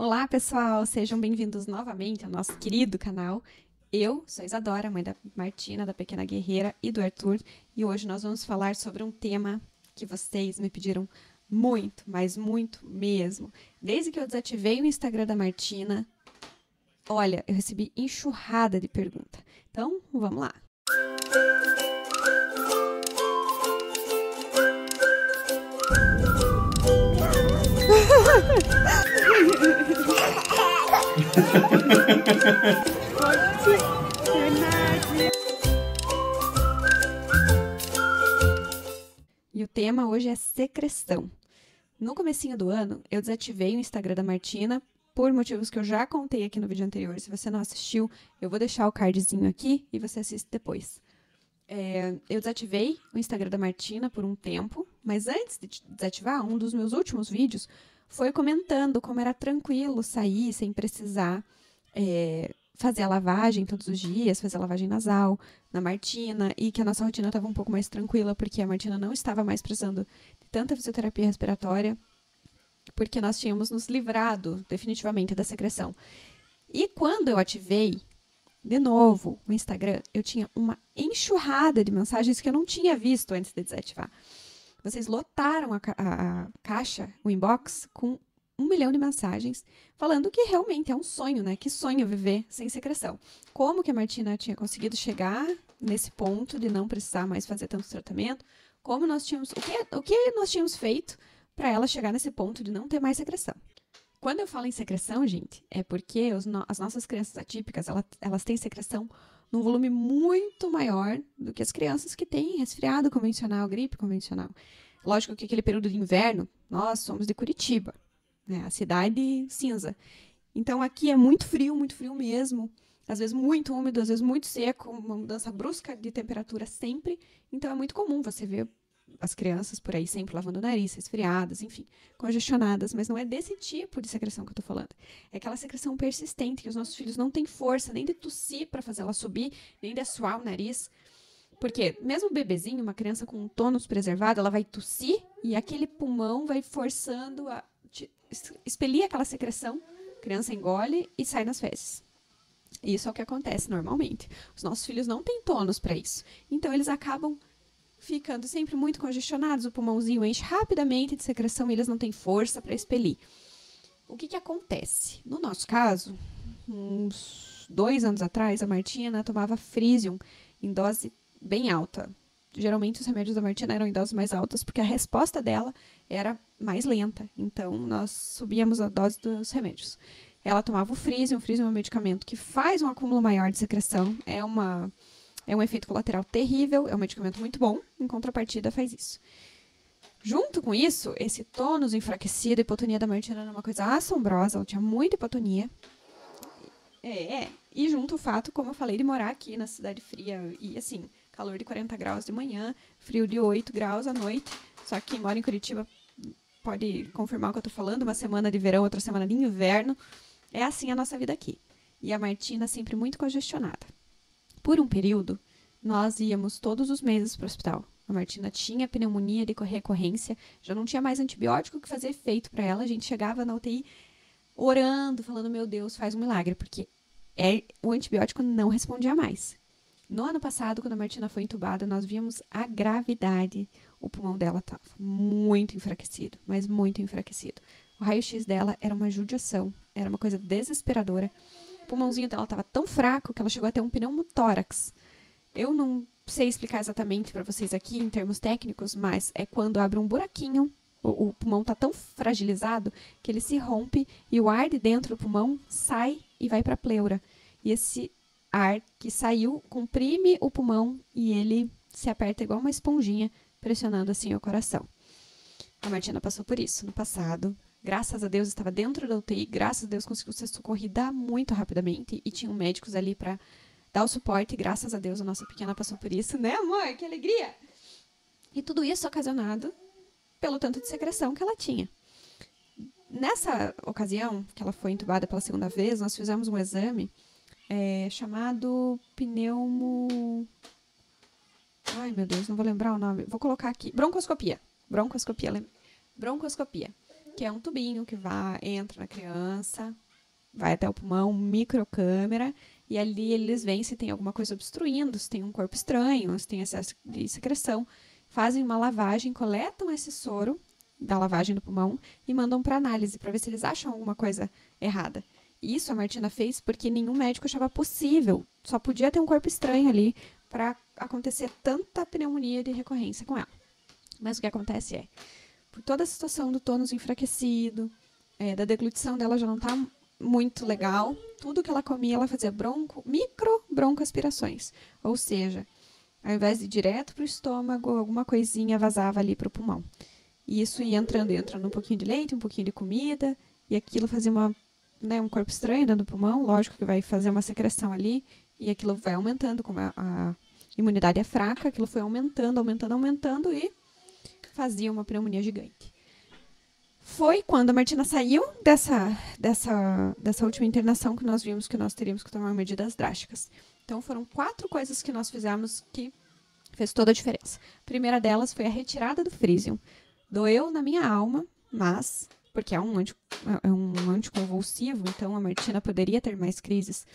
Olá, pessoal! Sejam bem-vindos novamente ao nosso querido canal. Eu sou Isadora, mãe da Martina, da pequena guerreira e do Arthur, e hoje nós vamos falar sobre um tema que vocês me pediram muito, mas muito mesmo. Desde que eu desativei o Instagram da Martina, olha, eu recebi enxurrada de pergunta. Então, vamos lá! E o tema hoje é secreção. No comecinho do ano, eu desativei o Instagram da Martina por motivos que eu já contei aqui no vídeo anterior. Se você não assistiu, eu vou deixar o cardzinho aqui e você assiste depois. Eu desativei o Instagram da Martina por um tempo, mas antes de desativar, um dos meus últimos vídeos foi comentando como era tranquilo sair sem precisar fazer a lavagem todos os dias, fazer a lavagem nasal na Martina, e que a nossa rotina estava um pouco mais tranquila, porque a Martina não estava mais precisando de tanta fisioterapia respiratória, porque nós tínhamos nos livrado definitivamente da secreção. E quando eu ativei de novo o Instagram, eu tinha uma enxurrada de mensagens que eu não tinha visto antes de desativar. Vocês lotaram a caixa, o inbox, com 1 milhão de mensagens falando que realmente é um sonho, né? Que sonho viver sem secreção. Como que a Martina tinha conseguido chegar nesse ponto de não precisar mais fazer tanto tratamento? Como nós tínhamos, o que nós tínhamos feito para ela chegar nesse ponto de não ter mais secreção? Quando eu falo em secreção, gente, é porque as nossas crianças atípicas, elas têm secreção num volume muito maior do que as crianças que têm resfriado convencional, gripe convencional. Lógico que aquele período de inverno, nós somos de Curitiba, né, a cidade cinza. Então, aqui é muito frio mesmo. Às vezes muito úmido, às vezes muito seco, uma mudança brusca de temperatura sempre. Então, é muito comum você ver as crianças por aí sempre lavando o nariz, resfriadas, enfim, congestionadas, mas não é desse tipo de secreção que eu tô falando. É aquela secreção persistente que os nossos filhos não têm força nem de tossir para fazer ela subir, nem de assoar o nariz. Porque mesmo o bebezinho, uma criança com um tônus preservado, ela vai tossir e aquele pulmão vai forçando a expelir aquela secreção, a criança engole e sai nas fezes. Isso é o que acontece normalmente. Os nossos filhos não têm tônus para isso. Então, eles acabam ficando sempre muito congestionados, o pulmãozinho enche rapidamente de secreção e eles não têm força para expelir. O que acontece? No nosso caso, uns 2 anos atrás, a Martina tomava Frisium em dose bem alta. Geralmente os remédios da Martina eram em doses mais altas, porque a resposta dela era mais lenta. Então, nós subíamos a dose dos remédios. Ela tomava o Frisium é um medicamento que faz um acúmulo maior de secreção, é um efeito colateral terrível, é um medicamento muito bom, em contrapartida faz isso. Junto com isso, esse tônus enfraquecido, a hipotonia da Martina era uma coisa assombrosa, ela tinha muita hipotonia. E junto o fato, como eu falei, de morar aqui na cidade fria, e assim, calor de 40 graus de manhã, frio de 8 graus à noite, só que quem mora em Curitiba pode confirmar o que eu tô falando, uma semana de verão, outra semana de inverno, é assim a nossa vida aqui. E a Martina sempre muito congestionada. Por um período, nós íamos todos os meses para o hospital. A Martina tinha pneumonia de recorrência, já não tinha mais antibiótico que fazer efeito para ela. A gente chegava na UTI orando, falando, meu Deus, faz um milagre, porque o antibiótico não respondia mais. No ano passado, quando a Martina foi entubada, nós vimos a gravidade. O pulmão dela estava muito enfraquecido, mas muito enfraquecido. O raio-x dela era uma judiação, era uma coisa desesperadora. O pulmãozinho dela estava tão fraco que ela chegou a ter um pneumotórax. Eu não sei explicar exatamente para vocês aqui em termos técnicos, mas é quando abre um buraquinho, o pulmão está tão fragilizado que ele se rompe e o ar de dentro do pulmão sai e vai para a pleura. E esse ar que saiu comprime o pulmão e ele se aperta igual uma esponjinha, pressionando assim o coração. A Martina passou por isso no passado. Graças a Deus estava dentro da UTI, graças a Deus conseguiu ser socorrida muito rapidamente e tinham médicos ali para dar o suporte. Graças a Deus a nossa pequena passou por isso, né, amor? Que alegria! E tudo isso ocasionado pelo tanto de secreção que ela tinha. Nessa ocasião, que ela foi entubada pela segunda vez, nós fizemos um exame chamado pneumo... Ai, meu Deus, não vou lembrar o nome. Vou colocar aqui. Broncoscopia. que é um tubinho que entra na criança, vai até o pulmão, microcâmera, e ali eles veem se tem alguma coisa obstruindo, se tem um corpo estranho, se tem excesso de secreção. Fazem uma lavagem, coletam esse soro da lavagem do pulmão e mandam para análise, para ver se eles acham alguma coisa errada. Isso a Martina fez porque nenhum médico achava possível, só podia ter um corpo estranho ali para acontecer tanta pneumonia de recorrência com ela. Mas o que acontece é, por toda a situação do tônus enfraquecido, da deglutição dela já não está muito legal, tudo que ela comia, ela fazia micro broncoaspirações. Ou seja, ao invés de ir direto para o estômago, alguma coisinha vazava ali para o pulmão. E isso ia entrando um pouquinho de leite, um pouquinho de comida, e aquilo fazia um corpo estranho dentro do pulmão, lógico que vai fazer uma secreção ali, e aquilo vai aumentando, como a imunidade é fraca, aquilo foi aumentando e fazia uma pneumonia gigante. Foi quando a Martina saiu dessa última internação que nós vimos que nós teríamos que tomar medidas drásticas. Então, foram 4 coisas que nós fizemos que fez toda a diferença. A primeira delas foi a retirada do Frisium. Doeu na minha alma, mas, porque é um anticonvulsivo, então a Martina poderia ter mais crises.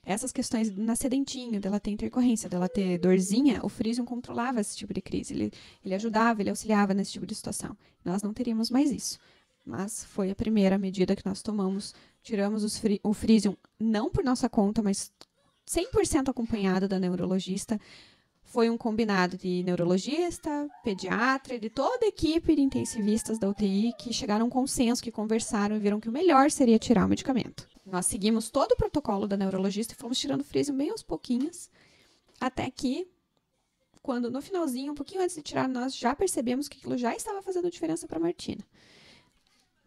Essas questões na sedentinho, dela ter intercorrência, dela ter dorzinha, o Frisium controlava esse tipo de crise. Ele ajudava, ele auxiliava nesse tipo de situação. Nós não teríamos mais isso. Mas foi a primeira medida que nós tomamos. Tiramos o Frisium, não por nossa conta, mas 100% acompanhada da neurologista. Foi um combinado de neurologista, pediatra e de toda a equipe de intensivistas da UTI que chegaram a um consenso, que conversaram e viram que o melhor seria tirar o medicamento. Nós seguimos todo o protocolo da neurologista e fomos tirando o Frisium bem aos pouquinhos, até que, quando no finalzinho, um pouquinho antes de tirar, nós já percebemos que aquilo já estava fazendo diferença para a Martina.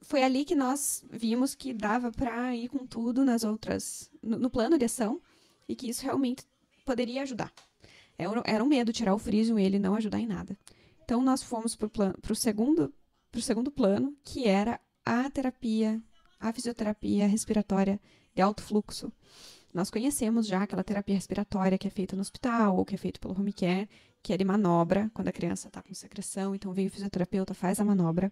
Foi ali que nós vimos que dava para ir com tudo no plano de ação e que isso realmente poderia ajudar. Era um medo tirar o Frisium e ele não ajudar em nada. Então, nós fomos para o segundo plano, que era a fisioterapia respiratória de alto fluxo. Nós conhecemos já aquela terapia respiratória que é feita no hospital ou que é feita pelo home care, que é de manobra, quando a criança está com secreção. Então, vem o fisioterapeuta, faz a manobra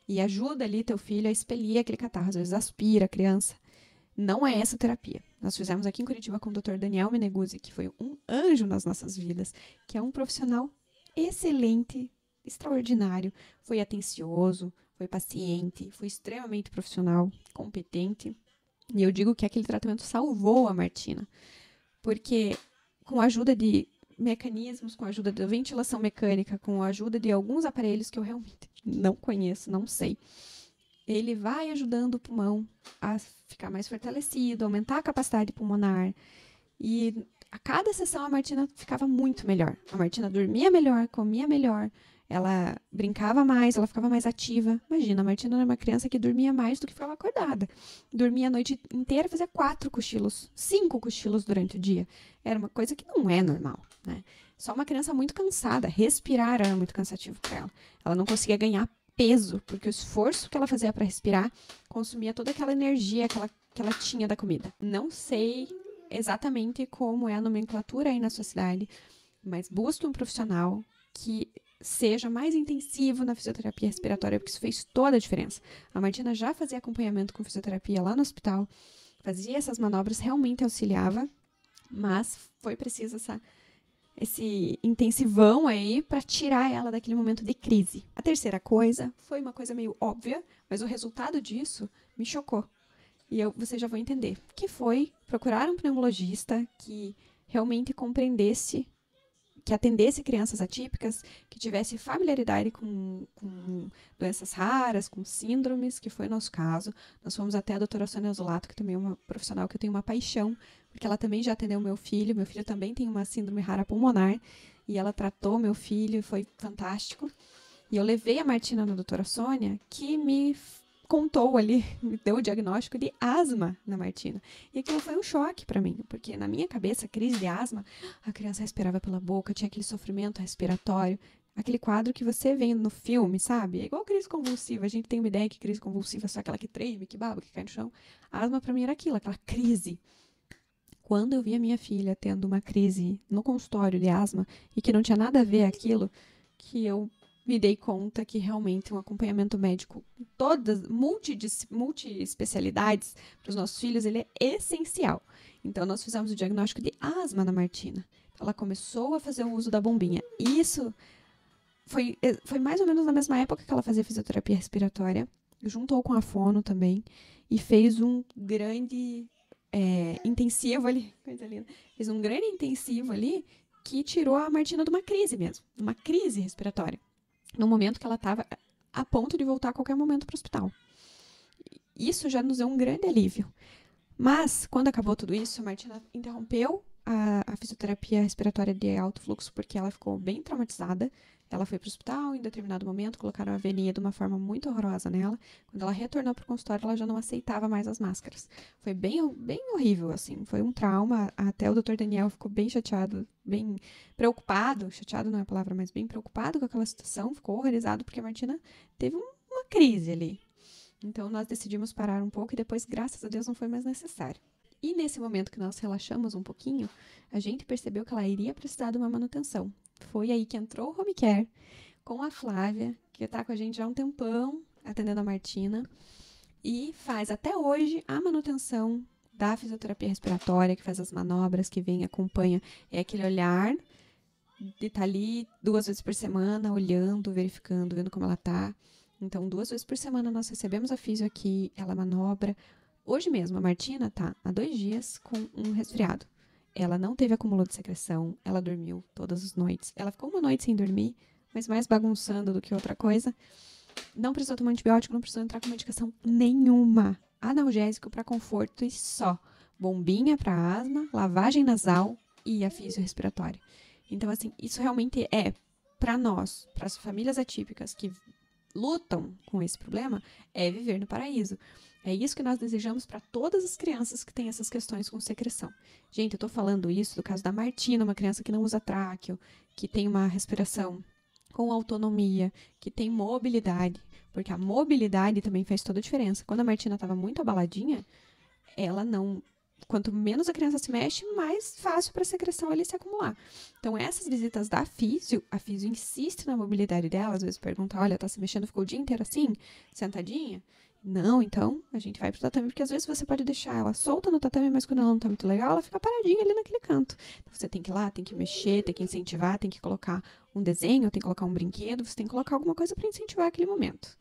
e ajuda ali teu filho a expelir aquele catarro. Às vezes aspira a criança. Não é essa terapia. Nós fizemos aqui em Curitiba com o Dr. Daniel Meneguzzi, que foi um anjo nas nossas vidas, que é um profissional excelente, extraordinário. Foi atencioso, foi paciente, foi extremamente profissional, competente. E eu digo que aquele tratamento salvou a Martina, porque com a ajuda de mecanismos, com a ajuda da ventilação mecânica, com a ajuda de alguns aparelhos que eu realmente não conheço, não sei, ele vai ajudando o pulmão a ficar mais fortalecido, aumentar a capacidade pulmonar. E a cada sessão a Martina ficava muito melhor. A Martina dormia melhor, comia melhor, ela brincava mais, ela ficava mais ativa. Imagina, a Martina era uma criança que dormia mais do que ficava acordada. Dormia a noite inteira, fazia 4 cochilos, 5 cochilos durante o dia. Era uma coisa que não é normal, né? Só uma criança muito cansada, respirar era muito cansativo para ela. Ela não conseguia ganhar peso, porque o esforço que ela fazia para respirar consumia toda aquela energia que ela tinha da comida. Não sei exatamente como é a nomenclatura aí na sua cidade, mas busque um profissional que seja mais intensivo na fisioterapia respiratória, porque isso fez toda a diferença. A Martina já fazia acompanhamento com fisioterapia lá no hospital, fazia essas manobras, realmente auxiliava, mas foi preciso esse intensivão aí para tirar ela daquele momento de crise. A terceira coisa foi uma coisa meio óbvia, mas o resultado disso me chocou. E vocês já vão entender. Que foi procurar um pneumologista que realmente compreendesse, que atendesse crianças atípicas, que tivesse familiaridade com doenças raras, com síndromes, que foi o nosso caso. Nós fomos até a doutora Sônia Zolato, que também é uma profissional que eu tenho uma paixão, porque ela também já atendeu meu filho. Meu filho também tem uma síndrome rara pulmonar, e ela tratou meu filho, foi fantástico. E eu levei a Martina na doutora Sônia, que me contou ali, me deu o diagnóstico de asma na Martina. E aquilo foi um choque para mim, porque na minha cabeça, crise de asma, a criança respirava pela boca, tinha aquele sofrimento respiratório, aquele quadro que você vê no filme, sabe? É igual crise convulsiva. A gente tem uma ideia que crise convulsiva é só aquela que treme, que baba, que cai no chão. A asma para mim era aquilo, aquela crise. Quando eu vi a minha filha tendo uma crise no consultório de asma e que não tinha nada a ver aquilo, que eu me dei conta que realmente um acompanhamento médico, todas, multi-especialidades para os nossos filhos, ele é essencial. Então, nós fizemos o diagnóstico de asma na Martina. Ela começou a fazer o uso da bombinha. Isso foi mais ou menos na mesma época que ela fazia fisioterapia respiratória, juntou com a fono também, e fez um grande intensivo ali, coisa linda, fez um grande intensivo ali, que tirou a Martina de uma crise mesmo, de uma crise respiratória, no momento que ela estava a ponto de voltar a qualquer momento para o hospital. Isso já nos deu um grande alívio. Mas, quando acabou tudo isso, a Martina interrompeu a fisioterapia respiratória de alto fluxo porque ela ficou bem traumatizada. Ela foi para o hospital, em determinado momento, colocaram a venia de uma forma muito horrorosa nela. Quando ela retornou para o consultório, ela já não aceitava mais as máscaras. Foi bem horrível, assim. Foi um trauma. Até o Dr. Daniel ficou bem chateado, bem preocupado. Chateado não é a palavra, mas bem preocupado com aquela situação. Ficou horrorizado porque a Martina teve uma crise ali. Então, nós decidimos parar um pouco e depois, graças a Deus, não foi mais necessário. E nesse momento que nós relaxamos um pouquinho, a gente percebeu que ela iria precisar de uma manutenção. Foi aí que entrou o home care com a Flávia, que está com a gente já há um tempão, atendendo a Martina, e faz até hoje a manutenção da fisioterapia respiratória, que faz as manobras, que vem e acompanha. É aquele olhar de estar ali 2 vezes por semana, olhando, verificando, vendo como ela está. Então, 2 vezes por semana nós recebemos a fisio aqui, ela manobra. Hoje mesmo, a Martina tá há 2 dias com um resfriado. Ela não teve acúmulo de secreção, ela dormiu todas as noites. Ela ficou uma noite sem dormir, mas mais bagunçando do que outra coisa. Não precisou tomar antibiótico, não precisou entrar com medicação nenhuma. Analgésico para conforto e só. Bombinha para asma, lavagem nasal e a fisio respiratória. Então, assim, isso realmente é, para nós, para as famílias atípicas que lutam com esse problema, é viver no paraíso. É isso que nós desejamos para todas as crianças que têm essas questões com secreção. Gente, eu tô falando isso do caso da Martina, uma criança que não usa tráqueo, que tem uma respiração com autonomia, que tem mobilidade, porque a mobilidade também faz toda a diferença. Quando a Martina estava muito abaladinha, quanto menos a criança se mexe, mais fácil para a secreção ali se acumular. Então, essas visitas da fisio, a fisio insiste na mobilidade dela, às vezes pergunta, olha, tá se mexendo, ficou o dia inteiro assim, sentadinha? Não, então, a gente vai pro tatame, porque às vezes você pode deixar ela solta no tatame, mas quando ela não tá muito legal, ela fica paradinha ali naquele canto. Então, você tem que ir lá, tem que mexer, tem que incentivar, tem que colocar um desenho, tem que colocar um brinquedo, você tem que colocar alguma coisa para incentivar aquele momento.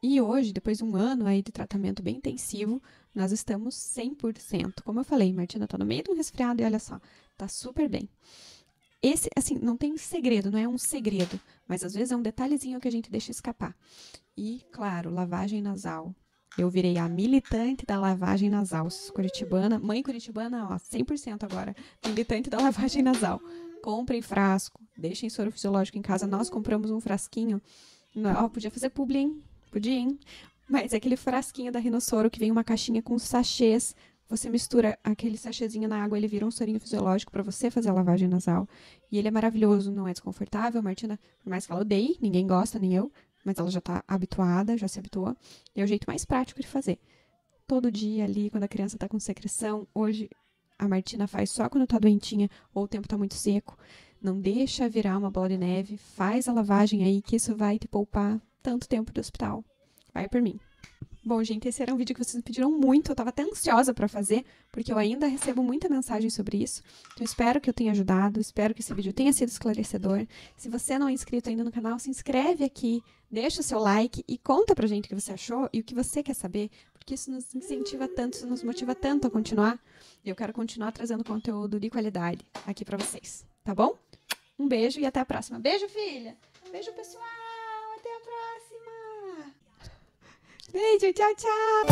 E hoje, depois de um ano aí de tratamento bem intensivo, nós estamos 100%. Como eu falei, Martina tá no meio de um resfriado e olha só, tá super bem. Esse, assim, não tem segredo, não é um segredo, mas às vezes é um detalhezinho que a gente deixa escapar. E, claro, lavagem nasal. Eu virei a militante da lavagem nasal. Curitibana, mãe curitibana, ó, 100% agora. Militante da lavagem nasal. Comprem frasco, deixem soro fisiológico em casa. Nós compramos um frasquinho. Ó, podia fazer publi, hein? Podia, hein? Mas é aquele frasquinho da Rinossoro que vem uma caixinha com sachês. Você mistura aquele sachêzinho na água, ele vira um sorinho fisiológico para você fazer a lavagem nasal. E ele é maravilhoso, não é desconfortável. Martina, por mais que ela odeie, ninguém gosta, nem eu. Mas ela já está habituada, já se habituou. E é o jeito mais prático de fazer. Todo dia ali, quando a criança está com secreção, hoje a Martina faz só quando está doentinha ou o tempo está muito seco. Não deixa virar uma bola de neve, faz a lavagem aí, que isso vai te poupar tanto tempo do hospital. Vai por mim. Bom, gente, esse era um vídeo que vocês me pediram muito, eu estava até ansiosa para fazer, porque eu ainda recebo muita mensagem sobre isso. Então, espero que eu tenha ajudado, espero que esse vídeo tenha sido esclarecedor. Se você não é inscrito ainda no canal, se inscreve aqui, deixa o seu like e conta pra gente o que você achou e o que você quer saber, porque isso nos incentiva tanto, isso nos motiva tanto a continuar. E eu quero continuar trazendo conteúdo de qualidade aqui pra vocês, tá bom? Um beijo e até a próxima. Beijo, filha! Beijo, pessoal! Até a próxima! Beijo, tchau, tchau!